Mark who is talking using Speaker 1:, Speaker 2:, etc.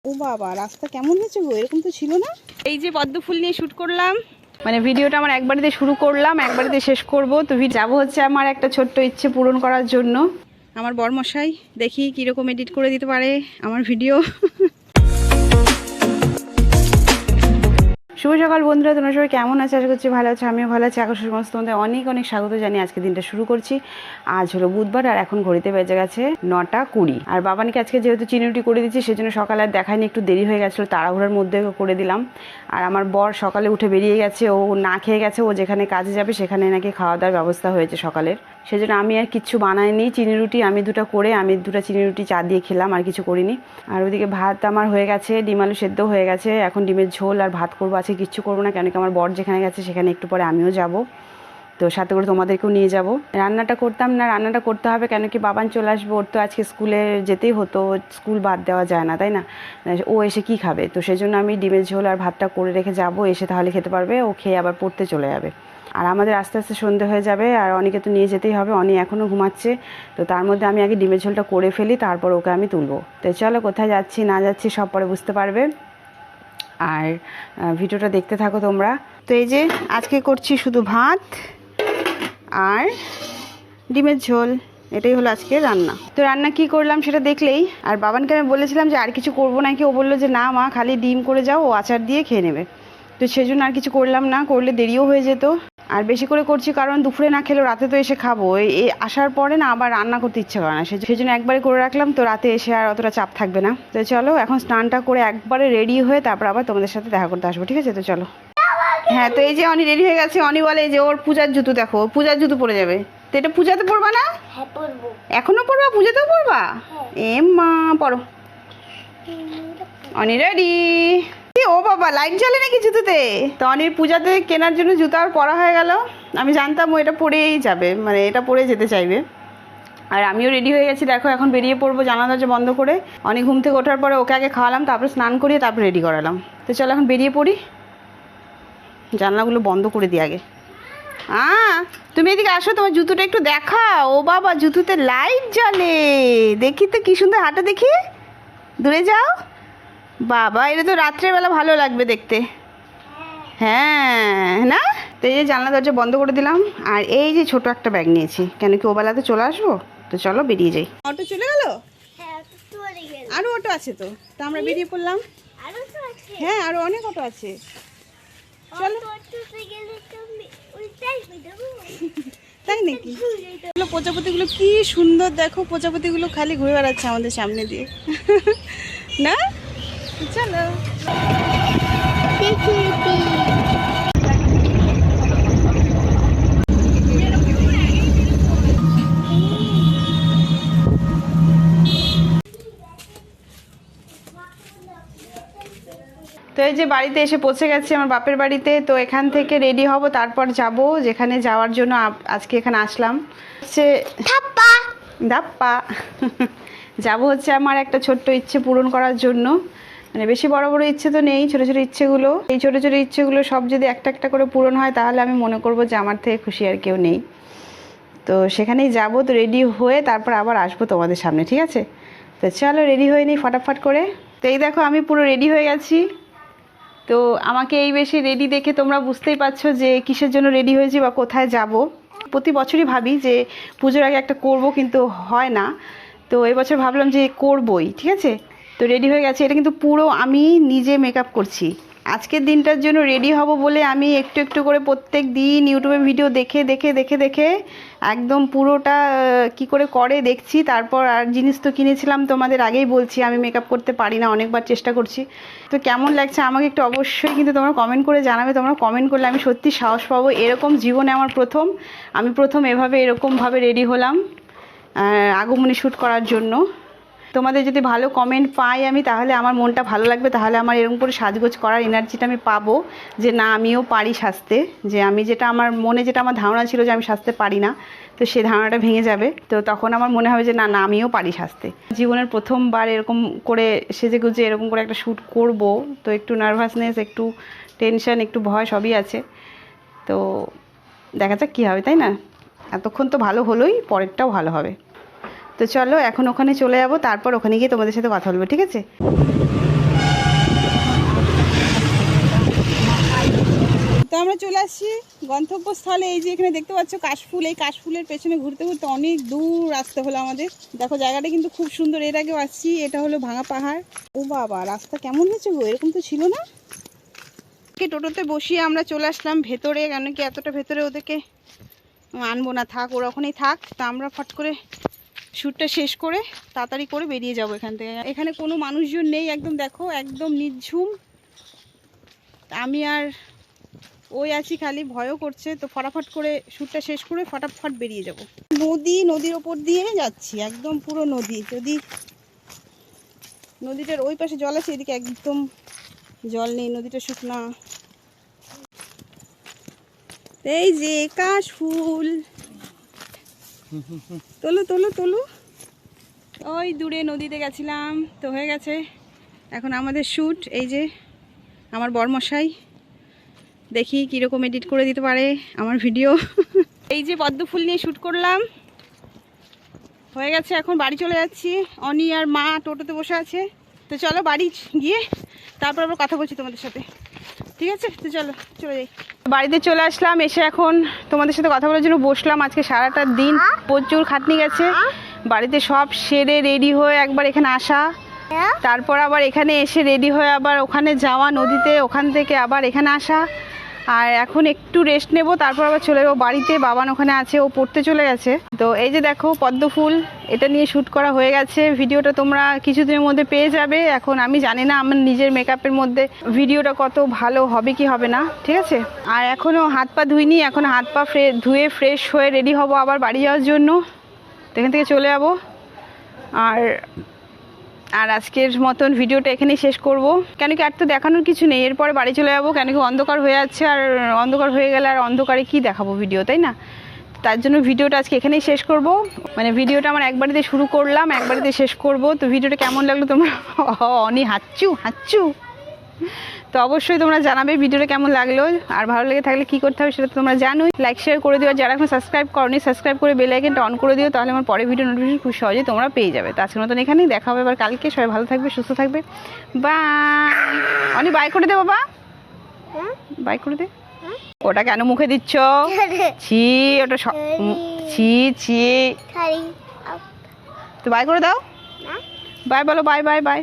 Speaker 1: ও বাবা, রাস্তা কেমন হয়েছে গো, এরকম তো ছিল না। এই যে পদ্ম ফুল নিয়ে শ্যুট করলাম, মানে ভিডিওটা আমার একবারেতে শুরু করলাম, একবারেতে শেষ করব। তো যাবো হচ্ছে আমার একটা ছোট্ট ইচ্ছে পূরণ করার জন্য। আমার বরমশাই দেখি কীরকম এডিট করে দিতে পারে আমার ভিডিও। শুভ সকাল বন্ধুরা, তোমরা সবাই কেমন আছে? আশা করছি ভালো আছে, আমিও ভালো আছি। আকর্ষণ সমস্ত তোমাদের অনেক অনেক স্বাগত জানিয়ে আজকে দিনটা শুরু করছি। আজ হলো বুধবার আর এখন ঘড়িতে বেজে গেছে 9:20। আর বাবানিকে আজকে যেহেতু চিনিরুটি করে দিচ্ছি সেজন্য সকালে আর দেখায়নি, একটু দেরি হয়ে গেছিলো, তাড়াহুড়োর মধ্যে করে দিলাম। আর আমার বর সকালে উঠে বেরিয়ে গেছে, ও না খেয়ে গেছে, ও যেখানে কাজে যাবে সেখানে নাকি খাওয়া দাওয়ার ব্যবস্থা হয়েছে সকালের। সেজন্য আমি আর কিচ্ছু বানাইনি। চিনিরুটি আমি দুটো করে আমি দুটো চিনিরুটি চা দিয়ে খেলাম, আর কিছু করিনি। আর ওইদিকে ভাত আমার হয়ে গেছে, ডিম আলু সেদ্ধ হয়ে গেছে, এখন ডিমের ঝোল আর ভাত করবো। আজকে কিচ্ছু করবো না, কেন কি আমার বর যেখানে গেছে সেখানে একটু পরে আমিও যাব, তো সাথে করে তোমাদেরকেও নিয়ে যাব। রান্নাটা করতাম না, রান্নাটা করতে হবে, কেন কি বাবান চলে আসবে, ওর তো আজকে স্কুলে যেতেই হতো, স্কুল বাদ দেওয়া যায় না, তাই না? ও এসে কি খাবে, তো সেই জন্য আমি ডিমের ঝোল আর ভাতটা করে রেখে যাব, এসে তাহলে খেতে পারবে, ও খেয়ে আবার পড়তে চলে যাবে। আর আমাদের আস্তে আস্তে সন্ধে হয়ে যাবে, আর অনেকে তো নিয়ে যেতেই হবে, অনেক এখনও ঘুমাচ্ছে। তো তার মধ্যে আমি আগে ডিমের ঝোলটা করে ফেলি, তারপর ওকে আমি তুলবো। তো চলো, কোথায় যাচ্ছি না যাচ্ছি সব পরে বুঝতে পারবে, আর ভিডিওটা দেখতে থাকো তোমরা। তো এই যে আজকে করছি শুধু ভাত আর ডিমের ঝোল, এটাই হলো আজকে রান্না। তো রান্না কি করলাম সেটা দেখলেই। আর বাবানকে আমি বলেছিলাম যে আর কিছু করবো নাকি, ও বললো যে না মা, খালি ডিম করে যাও, ও আচার দিয়ে খেয়ে নেবে। তো সেজন্য আর কিছু করলাম না, করলে দেরিও হয়ে যেত। আর বেশি করে করছি কারণ দুপুরে না খেলেও রাতে তো এসে খাবো, এই আসার পরে না আবার রান্না করতে ইচ্ছে করে না, সেজন্য একবারে করে রাখলাম, তো রাতে এসে আর অতটা চাপ থাকবে না। তো চলো এখন স্নানটা করে একবারে রেডি হয়ে তারপর আবার তোমাদের সাথে দেখা করতে আসবো, ঠিক আছে? তো চলো। হ্যাঁ, তো এই যে অনি রেডি হয়ে গেছে। অনি বলে যে ওর পূজার জুতো দেখো, পূজার জুতো পরে যাবে। তো এটা পূজাতে পরবা না?
Speaker 2: হ্যাঁ পরবো।
Speaker 1: এখনো পরবা? পূজাতেও পরবা? এ মা, পরো। অনি রেডি। ও বাবা, লাইট জ্বলে নাকি জুতোতে? তো অনির পূজাতে কেনার জন্য জুতো আর পরা হয়ে গেল। আমি জানতাম ও এটা পরেই যাবে, মানে এটা পরে যেতে চাইবে। আর আমিও রেডি হয়ে গেছি, দেখো এখন বেরিয়ে পড়বো জানলা দরজা বন্ধ করে। অনেক ঘুম থেকে ওঠার পরে ওকে আগে খাওয়ালাম, তারপরে স্নান করিয়ে তারপর রেডি করালাম। তো চলো এখন বেরিয়ে পড়ি, জানলাগুলো বন্ধ করে দিই আগে। তুমি এদিকে আসো, তোমার জুতোটা একটু দেখাও। ও বাবা, জুতোতে লাইট জ্বলে, দেখি তো কি সুন্দর, হাঁটো দেখি, দূরে যাও। বাবা, এটা তো রাত্রেবেলা ভালো লাগবে দেখতে। হ্যাঁ না? তো এই যে জানলা দরজা বন্ধ করে দিলাম, আর এই যে ছোট একটা ব্যাগ নিয়েছি, কেন কি ওবেলাতে চলে আসবো। তো চলো বেরিয়ে যাই। অটো চলে গেল? আরও অটো আছে, তো আমরা বেরিয়ে পড়লাম। হ্যাঁ, আরও অনেক অটো আছে, চলো। তাই নাকি? প্রজাপতিগুলো কি সুন্দর দেখো, প্রজাপতিগুলো খালি ঘুরে বেড়াচ্ছে আমাদের সামনে দিয়ে। না, চলো। তো এই যে বাড়িতে এসে পৌঁছে গেছি, আমার বাপের বাড়িতে। তো এখান থেকে রেডি হব, তারপর যাব যেখানে যাওয়ার জন্য আজকে এখানে আসলাম, হচ্ছে ধাপ্পা। যাব হচ্ছে আমার একটা ছোট্ট ইচ্ছে পূরণ করার জন্য। মানে বেশি বড় বড় ইচ্ছে তো নেই, ছোটো ছোটো ইচ্ছেগুলো, এই ছোটো ছোটো ইচ্ছেগুলো সব যদি একটা একটা করে পূরণ হয় তাহলে আমি মনে করব যে আমার থেকে খুশি আর কেউ নেই। তো সেখানেই যাব, তো রেডি হয়ে তারপর আবার আসবো তোমাদের সামনে, ঠিক আছে? তো চলো রেডি হয়ে নিই ফটাফট করে। তো এই দেখো আমি পুরো রেডি হয়ে গেছি। তো আমাকে এই বেশি রেডি দেখে তোমরা বুঝতেই পারছো যে কিসের জন্য রেডি হয়েছি বা কোথায় যাব। প্রতি বছরই ভাবি যে পুজোর আগে একটা করব, কিন্তু হয় না। তো এবছর ভাবলাম যে করবই, ঠিক আছে? তো রেডি হয়ে গেছে, এটা কিন্তু পুরো আমি নিজে মেকআপ করছি। আজকের দিনটার জন্য রেডি হব বলে আমি একটু একটু করে প্রত্যেক দিন ইউটিউবে ভিডিও দেখে দেখে দেখে দেখে একদম পুরোটা কি করে দেখছি। তারপর আর জিনিস তো কিনেছিলাম, তোমাদের আগেই বলছি আমি মেকআপ করতে পারি না, অনেকবার চেষ্টা করছি। তো কেমন লাগছে আমাকে একটু অবশ্যই কিন্তু তোমরা কমেন্ট করে জানাবে। তোমরা কমেন্ট করলে আমি সত্যি সাহস পাবো। এরকম জীবনে আমার আমি প্রথম এরকমভাবে রেডি হলাম আগমনী শ্যুট করার জন্য। তোমাদের যদি ভালো কমেন্ট পাই আমি, তাহলে আমার মনটা ভালো লাগবে, তাহলে আমার এরকম করে সাজগোজ করার এনার্জিটা আমি পাবো, যে না আমিও পারি সাজতে। যে আমি যেটা আমার মনে যেটা আমার ধারণা ছিল যে আমি সাজতে পারি না, তো সেই ধারণাটা ভেঙে যাবে। তো তখন আমার মনে হবে যে না না আমিও পারি সাজতে। জীবনের প্রথমবার এরকম করে সেজে গুজে এরকম করে একটা শ্যুট করব, তো একটু নার্ভাসনেস, একটু টেনশন, একটু ভয় সবই আছে। তো দেখা যাক কী হবে, তাই না? এতক্ষণ তো ভালো হলোই, পরেরটাও ভালো হবে। তো চলো এখন ওখানে চলে যাব, তারপর ওখানে গিয়ে তোমাদের সাথে কথা বলবো, ঠিক আছে? চলে আসছি গন্তব্যস্থলে। এই যে এখানে দেখতে পাচ্ছ কাশফুল, এই কাশফুলের পেছনে ঘুরতে ঘুরতে অনেক দূর আসতে হলো আমাদের। দেখো জায়গাটা কিন্তু খুব সুন্দর, এর আগেও আসছি। এটা হলো ভাঙা পাহাড়। ও বাবা, রাস্তা কেমন হয়েছে গো, এরকম তো ছিল না। টোটোতে বসিয়ে আমরা চলে আসলাম ভেতরে, কেন কি এতটা ভেতরে ওদেরকে আনবো না, থাক ওরা ওখানেই থাক। তা আমরা ফট করে শ্যুটটা শেষ করে তাড়াতাড়ি করে বেরিয়ে যাব এখান থেকে। এখানে কোনো মানুষজন নেই, একদম দেখো একদম নির্ঝুম। আমি আর ওই আছি, খালি ভয়ও করছে। তো ফটাফট করে শ্যুটটা শেষ করে ফটাফট বেরিয়ে যাব। নদীর ওপর দিয়ে যাচ্ছি, একদম পুরো নদী। যদি নদীটার ওই পাশে জল আছে, এদিকে একদম জল নেই, নদীটা শুকনা। এই যে কাশফুল, তোলো তোলো তোলো। ওই দূরে নদীতে গেছিলাম, তো হয়ে গেছে এখন আমাদের শ্যুট। এই যে আমার বরমশাই, দেখি কীরকম এডিট করে দিতে পারে আমার ভিডিও। এই যে পদ্ম ফুল নিয়ে শ্যুট করলাম, হয়ে গেছে। এখন বাড়ি চলে যাচ্ছি। অনি আর মা টোটোতে বসে আছে। তো চলো বাড়ি গিয়ে তারপর আবার কথা বলছি তোমাদের সাথে, ঠিক আছে? তো চলো চলে যাই। বাড়িতে চলে আসলাম, এসে এখন তোমাদের সাথে কথা বলার জন্য বসলাম। আজকে সারাটা দিন প্রচুর খাটনি গেছে। বাড়িতে সব সেরে রেডি হয়ে একবার এখানে আসা, তারপর আবার এখানে এসে রেডি হয়ে আবার ওখানে যাওয়া নদীতে, ওখান থেকে আবার এখানে আসা। আর এখন একটু রেস্ট নেব, তারপর আবার চলে যাবো বাড়িতে। বাবান ওখানে আছে, ও পড়তে চলে গেছে। তো এই যে দেখো পদ্ম ফুল, এটা নিয়ে শ্যুট করা হয়ে গেছে। ভিডিওটা তোমরা কিছুদিনের মধ্যে পেয়ে যাবে। এখন আমি জানি না আমার নিজের মেকআপের মধ্যে ভিডিওটা কত ভালো হবে কি হবে না, ঠিক আছে? আর এখনও হাত পা ধুইনি, এখন হাত পা ধুয়ে ফ্রেশ হয়ে রেডি হব আবার বাড়ি যাওয়ার জন্য। তো এখান থেকে চলে যাব। আর আজকের মতন ভিডিওটা এখানেই শেষ করব, কেন কি আর তো দেখানোর কিছু নেই। এরপরে বাড়ি চলে যাবো, কেন কি অন্ধকার হয়ে যাচ্ছে। আর অন্ধকার হয়ে গেলে আর অন্ধকারে কি দেখাবো ভিডিও, তাই না? তার জন্য ভিডিওটা আজকে এখানেই শেষ করব। মানে ভিডিওটা আমার একবারেতে শুরু করলাম, একবারেতে শেষ করব। তো ভিডিওটা কেমন লাগলো তোমরা অনি হাচ্চু তো অবশ্যই তোমরা জানাবে ভিডিওটা কেমন লাগলো। আর ভালো লেগে থাকলে কি করতে হবে সেটা তোমরা জানোই। লাইক শেয়ার করে দিও, আর যারা এখন সাবস্ক্রাইব করনি সাবস্ক্রাইব করে বেল আইকনটা অন করে দিও, তাহলে আমার পরে ভিডিও নোটিফিকেশন খুব সহজেই তোমরা পেয়ে যাবে। তো আজকের মতন এখানেই দেখা হবে আবার কালকে। সবাই ভালো থাকবে, সুস্থ থাকবে। বাই। অনি বাই করে দে বাবা, বাই করে দে। ওটা কেন মুখে দিচ্ছ? ছি, ওটা ছি ছি। তো বাই করে দাও, বাই বলো, বাই বাই বাই।